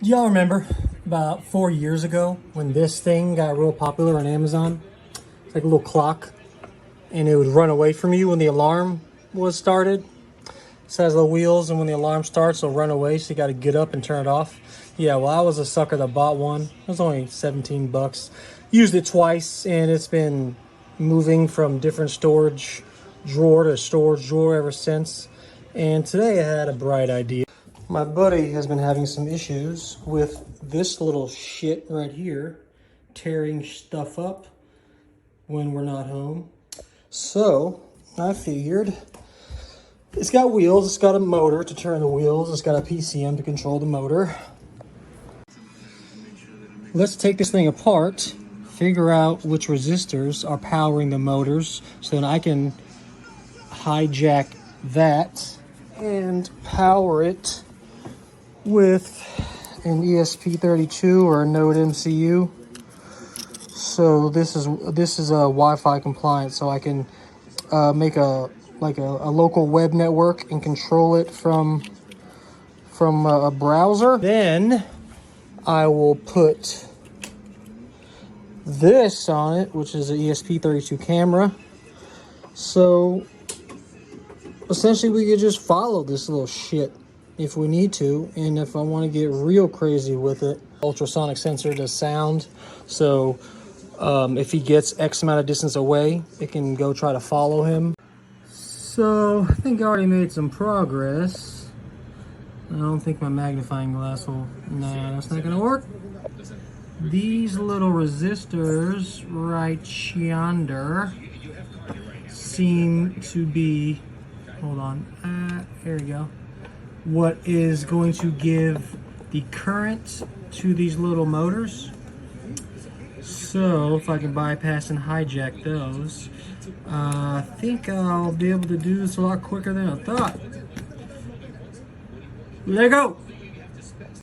Do y'all remember about 4 years ago when this thing got real popular on Amazon? It's like a little clock, and it would run away from you when the alarm was started. It has little wheels, and when the alarm starts, it'll run away, so you got to get up and turn it off. Yeah, well, I was a sucker that bought one. It was only 17 bucks. Used it twice, and it's been moving from different storage drawer to storage drawer ever since. And today I had a bright idea. My buddy has been having some issues with this little shit right here tearing stuff up when we're not home. So I figured it's got wheels, it's got a motor to turn the wheels, it's got a PCM to control the motor. Let's take this thing apart, figure out which resistors are powering the motors so that I can hijack that and power it with an ESP32 or a NodeMCU. So this is a Wi-Fi compliant, so I can make a local web network and control it from a browser. Then I will put this on it, which is an ESP32 camera. So essentially we could just follow this little shit if we need to, and if I want to get real crazy with it, ultrasonic sensor does sound, so if he gets X amount of distance away, it can go try to follow him. So I think I already made some progress. I don't think my magnifying glass will, nah, that's not gonna work. These little resistors right yonder seem to be, hold on, here we go, what is going to give the current to these little motors. So if I can bypass and hijack those, I think I'll be able to do this a lot quicker than I thought. There you go.